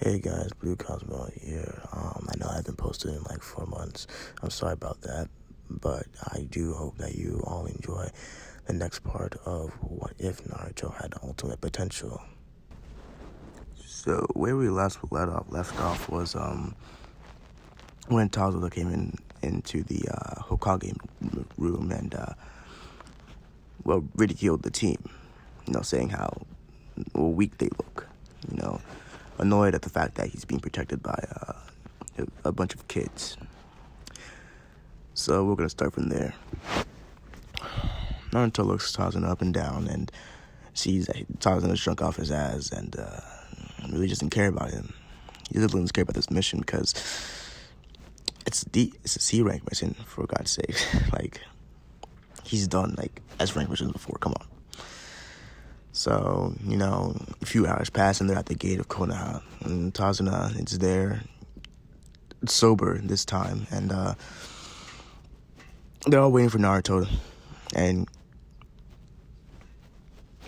Hey guys, Blue Cosmo here. I know I haven't posted in like 4 months. I'm sorry about that, but I do hope that you all enjoy the next part of What If Naruto Had Ultimate Potential. So where we left off was when Tazula came into the Hokage room and ridiculed the team. Saying how weak they look. Annoyed at the fact that he's being protected by a bunch of kids. So we're gonna start from there. Naruto looks Tazuna up and down and sees that Tazuna's drunk off his ass and really doesn't care about him. He really doesn't care about this mission because it's a C rank mission, for God's sake. Like, he's done like S rank missions before. Come on. So, a few hours pass and they're at the gate of Konoha. And Tazuna is there, sober this time, and they're all waiting for Naruto and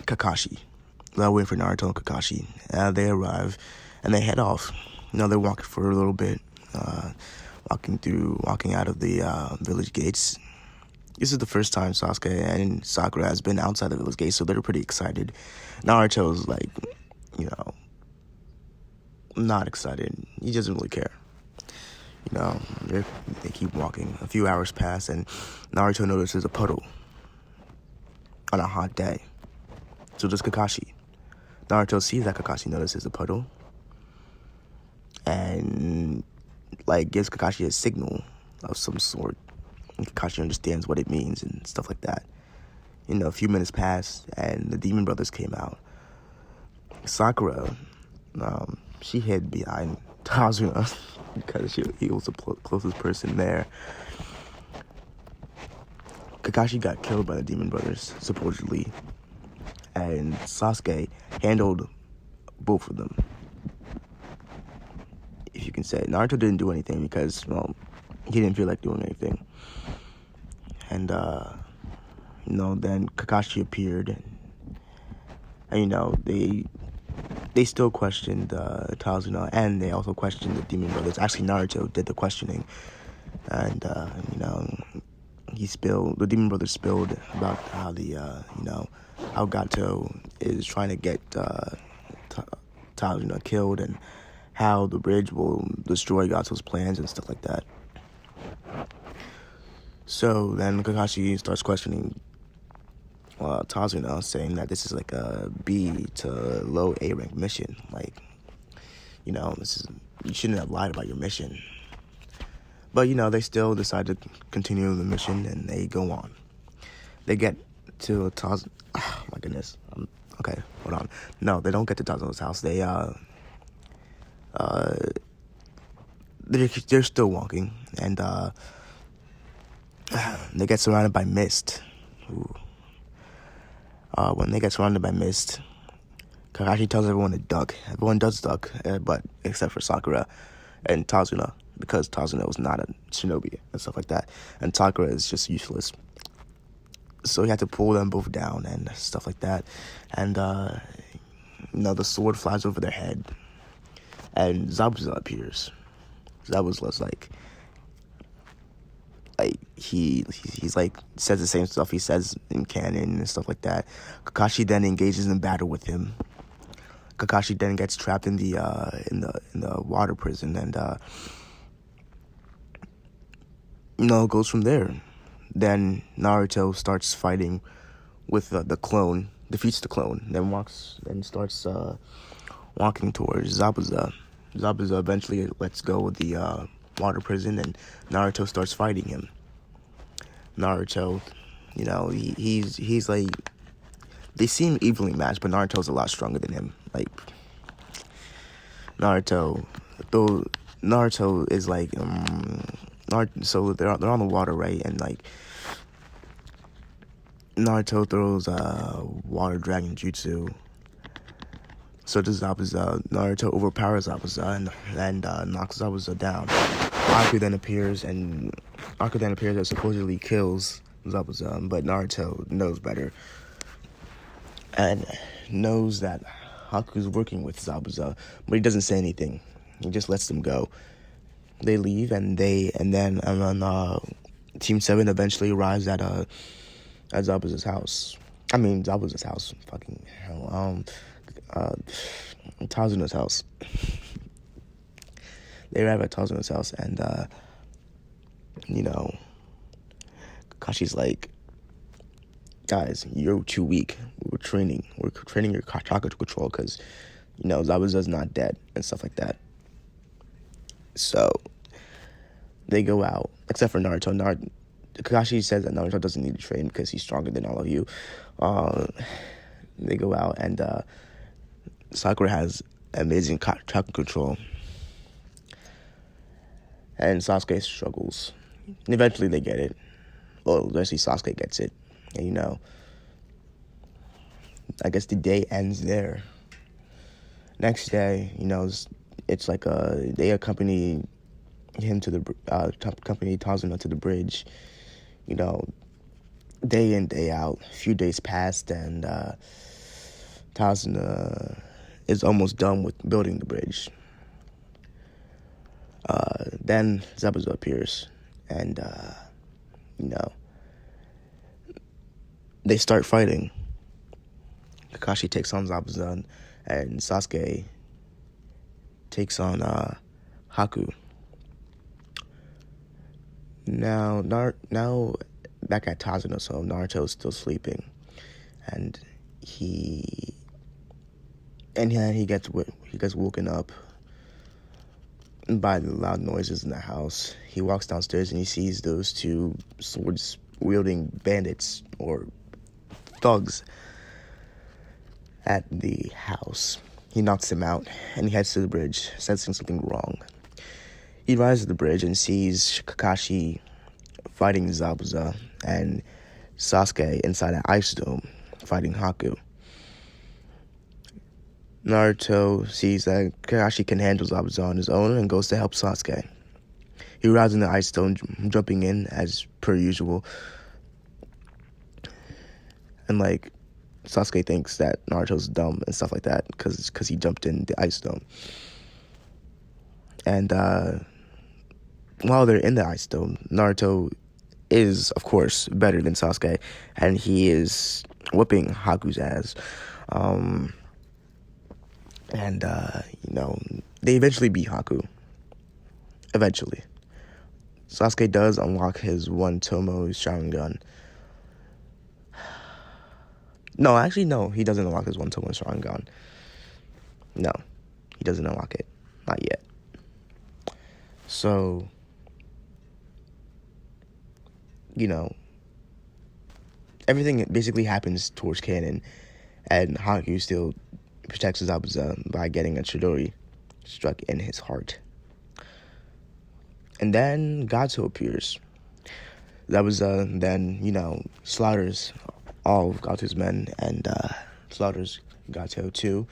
Kakashi. They're all waiting for Naruto and Kakashi. They arrive and they head off. They're walking for a little bit, walking out of the village gates. This is the first time Sasuke and Sakura has been outside the village gate, so they're pretty excited. Naruto's like, not excited. He doesn't really care. They keep walking. A few hours pass, and Naruto notices a puddle on a hot day. So does Kakashi. Naruto sees that Kakashi notices a puddle and, gives Kakashi a signal of some sort. Kakashi understands what it means and stuff like that. A few minutes passed and the Demon Brothers came out. Sakura, she hid behind Tazuna because he was the closest person there. Kakashi got killed by the Demon Brothers, supposedly, and Sasuke handled both of them. If you can say. Naruto didn't do anything because, he didn't feel like doing anything. And, then Kakashi appeared, and they still questioned Tazuna, and they also questioned the Demon Brothers. Actually, Naruto did the questioning, and, the Demon Brothers spilled about how how Gato is trying to get Tazuna killed, and how the bridge will destroy Gato's plans and stuff like that. So then Kakashi starts questioning Tazuna, saying that this is like a B to low A rank mission. You shouldn't have lied about your mission. But, they still decide to continue the mission and they go on. They get to Tazuna. Oh, my goodness. Okay, hold on. No, they don't get to Tazuna's house. They're still walking, and they get surrounded by mist. Ooh. When they get surrounded by mist, Kakashi tells everyone to duck. Everyone does duck, but except for Sakura and Tazuna, because Tazuna was not a shinobi and stuff like that, and Sakura is just useless. So he had to pull them both down and stuff like that, and the sword flies over their head, and Zabuza appears. Zabuza's he's like says the same stuff he says in canon and stuff like that. Kakashi then engages in battle with him. Kakashi then gets trapped in the water prison and goes from there. Then Naruto starts fighting with the clone, defeats the clone, then starts walking towards Zabuza. Zabuza eventually lets go of the water prison, and Naruto starts fighting him. Naruto, he's like, they seem evenly matched, but Naruto's a lot stronger than him. Naruto is like, so they're on the water, right? And Naruto throws water dragon jutsu. So does Zabuza. Naruto overpowers Zabuza and knocks Zabuza down. Aku then appears and supposedly kills Zabuza, but Naruto knows better and knows that Haku's working with Zabuza, but he doesn't say anything. He just lets them go. They leave, and then Team 7 eventually arrives at Zabuza's house. I mean, Zabuza's house. Fucking hell. Tazuna's house. They arrive at Tazuna's house, and Kakashi's like, guys, you're too weak. We're training your chakra to control because, Zabuza's not dead and stuff like that. So they go out, except for Naruto. Kakashi says that Naruto doesn't need to train because he's stronger than all of you. They go out, and Sakura has amazing chakra control. And Sasuke struggles. And eventually they get it. Well, eventually Sasuke gets it. And, I guess the day ends there. Next day, it's like they accompany him to the accompany Tazuna to the bridge. Day in, day out. A few days passed, and Tazuna is almost done with building the bridge. Then Zabuza appears, and they start fighting. Kakashi takes on Zabuza, and Sasuke takes on Haku. Now back at Tazuna's home, Naruto is still sleeping, and he gets woken up by the loud noises in the house. He walks downstairs and he sees those two swords-wielding bandits or thugs at the house. He knocks them out and he heads to the bridge, sensing something wrong. He rises to the bridge and sees Kakashi fighting Zabuza and Sasuke inside an ice dome fighting Haku. Naruto sees that Kakashi can handle Zabuza on his own and goes to help Sasuke. He arrives in the ice dome, jumping in as per usual. And Sasuke thinks that Naruto's dumb and stuff like that because he jumped in the ice dome. And while they're in the ice dome, Naruto is, of course, better than Sasuke, and he is whipping Haku's ass. They eventually beat Haku. Eventually. Sasuke does unlock his one Tomo Sharingan. No, he doesn't unlock his one Tomo Sharingan. No, he doesn't unlock it. Not yet. So, everything basically happens towards canon, and Haku still protects Zabuza by getting a Chidori struck in his heart. And then Gato appears. Zabuza then, slaughters all of Gato's men and slaughters Gato too,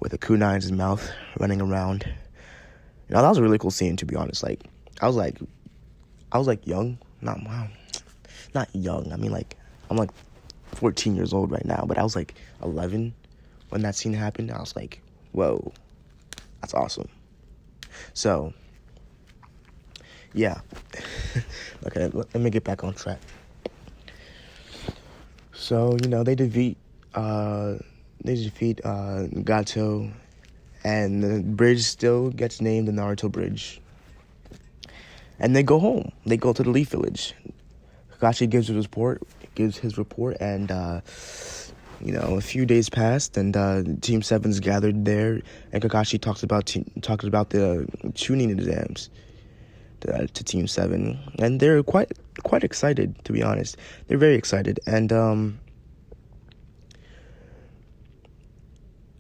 with a kunai in his mouth, running around. That was a really cool scene, to be honest. I was young, not young. I mean, I'm 14 years old right now, but I was 11 when that scene happened. I was like, whoa, that's awesome. So, yeah. Okay, let me get back on track. So, they defeat Gato, and the bridge still gets named the Naruto Bridge. And they go home. They go to the Leaf Village. Kakashi gives his report, and a few days passed, and Team 7's gathered there, and Kakashi talks about the tuning exams to Team 7, and they're quite excited, to be honest. They're very excited, and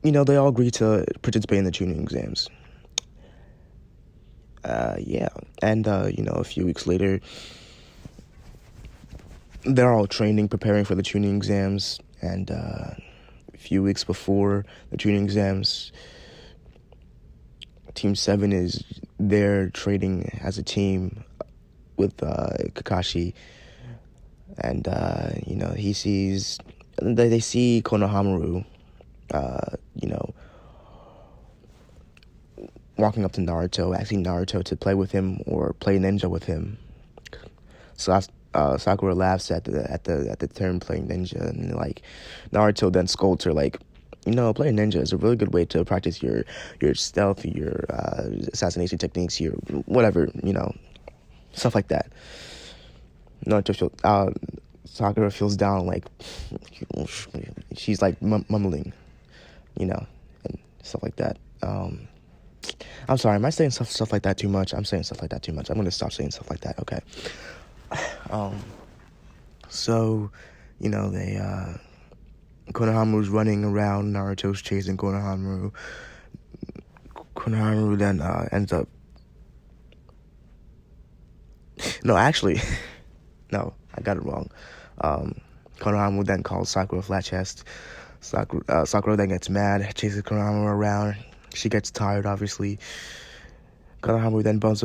they all agree to participate in the tuning exams. And a few weeks later, they're all training, preparing for the tuning exams, and a few weeks before the tuning exams, Team 7 is there training as a team with Kakashi, and they see Konohamaru, walking up to Naruto, asking Naruto to play with him or play ninja with him. So Sakura laughs at the term playing ninja, and like Naruto then scolds her like, playing ninja is a really good way to practice your stealth, your assassination techniques, your whatever, stuff like that. Sakura feels down, like she's like mumbling, and stuff like that. I'm sorry, am I saying stuff like that too much? I'm saying stuff like that too much. I'm gonna stop saying stuff like that. Okay. So, they Konohamaru's running around. Naruto's chasing Konohamaru. Konohamaru then ends up. No, actually, no, I got it wrong. Konohamaru then calls Sakura flat chest. Sakura then gets mad, chases Konohamaru around. She gets tired, obviously. Konohamaru then bumps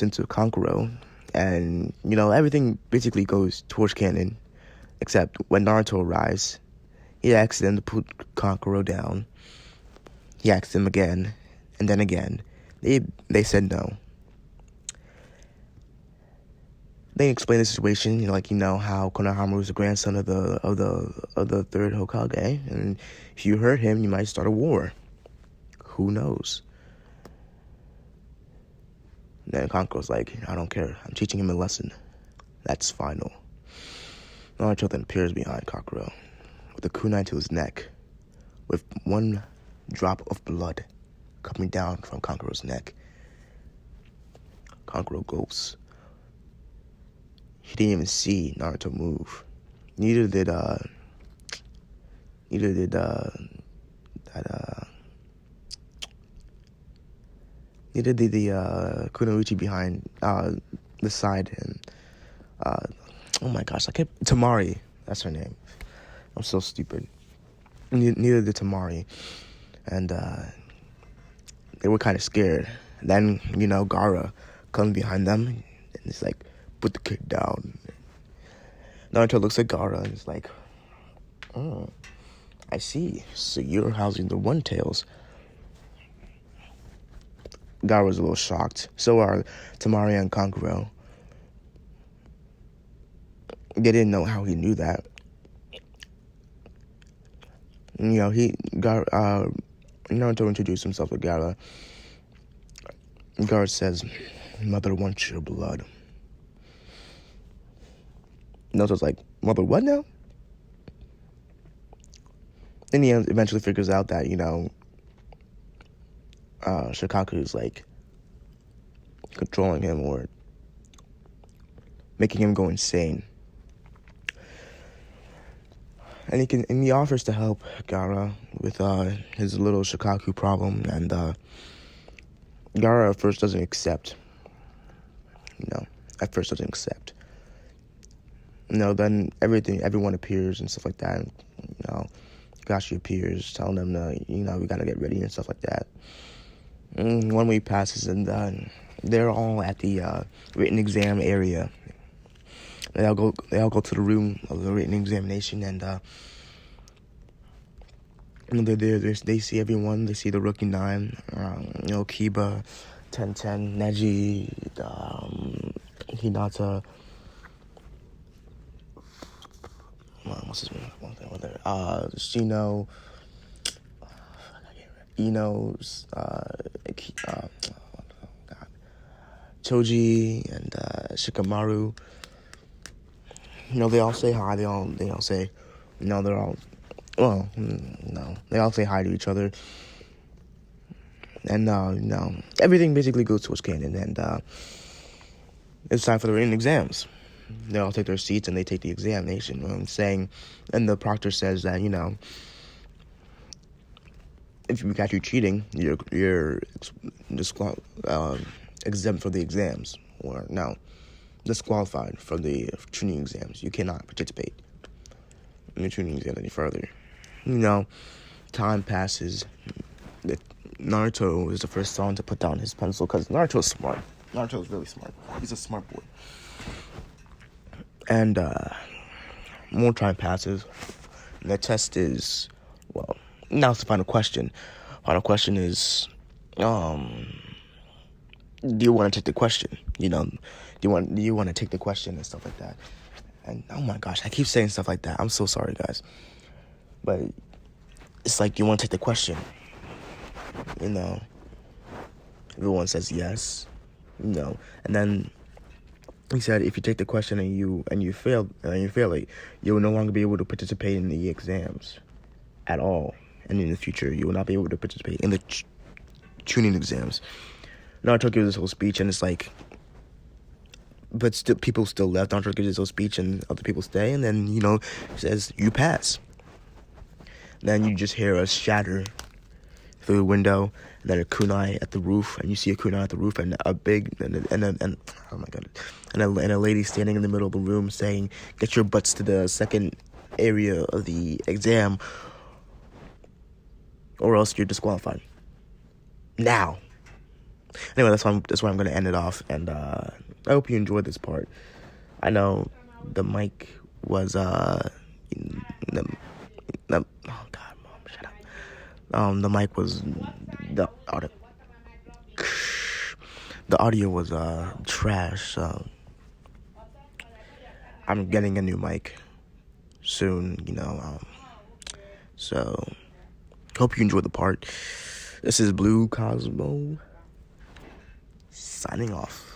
into Kankuro, and everything basically goes towards canon, except when Naruto arrives, he asks them to put Kankuro down. He asks them again, and then again. They said no. They explain the situation, how Konohamaru is the grandson of the third Hokage, and if you hurt him, you might start a war. Who knows? And then Kankuro's like, I don't care. I'm teaching him a lesson. That's final. Naruto then peers behind Kankuro with a kunai to his neck, with one drop of blood coming down from Kankuro's neck. Kankuro goes. He didn't even see Naruto move. Neither did the Kunoichi behind the side, and oh my gosh, Tamari, that's her name. I'm so stupid. Neither did Tamari, and they were kind of scared. Then Gaara comes behind them, and it's like, put the kid down. Naruto looks at Gaara and is like, oh, I see. So you're housing the One-Tails. Gaara was a little shocked. So are Tamari and Kankuro. They didn't know how he knew that. Naruto introduced himself to Gaara. Gaara says, Mother wants your blood. Naruto's like, Mother what now? Then he eventually figures out that, Shikaku is like controlling him or making him go insane. And he offers to help Gaara with his little Shikaku problem, and Gaara at first doesn't accept. Then everyone appears and stuff like that. And, Kakashi appears, telling them we gotta get ready and stuff like that. 1 week passes, and they're all at the written exam area. They all go to the room of the written examination, and they're there. They see everyone. They see the rookie 9, Kiba, 10-10, Neji, Hinata. What's his name? Shino, Ino's, Choji, and Shikamaru. They all say hi. They all say, they're all, well, no, they all say hi to each other. And, everything basically goes towards canon, and it's time for the written exams. They all take their seats and they take the examination. And the proctor says that, if we catch you cheating, you're exempt from the exams, or no, disqualified from the tuning exams. You cannot participate in the tuning exams any further. Time passes. Naruto is the first one to put down his pencil because Naruto's smart. Naruto's really smart. He's a smart boy. And more time passes. And the test is, now it's the final question. Final question is, do you want to take the question? Do you want to take the question and stuff like that? And oh my gosh, I keep saying stuff like that. I'm so sorry, guys. But it's like, you want to take the question. Everyone says yes. And then he said, if you take the question and you fail it, you will no longer be able to participate in the exams at all. And in the future, you will not be able to participate in the tuning exams. Naruto gives this whole speech, and it's like, but still, people still left. Naruto gives this whole speech, and other people stay, and then, says, you pass. Then you just hear a shatter through the window, and then a kunai at the roof, and you see a kunai at the roof, and a big, and oh my god, and a lady standing in the middle of the room saying, get your butts to the second area of the exam, or else you're disqualified. Now. Anyway, that's why I'm going to end it off, and I hope you enjoyed this part. I know the mic was, oh God, Mom, shut up. The mic was, the audio was, trash, so I'm getting a new mic soon, so hope you enjoyed the part. This is Blue Cosmo, signing off.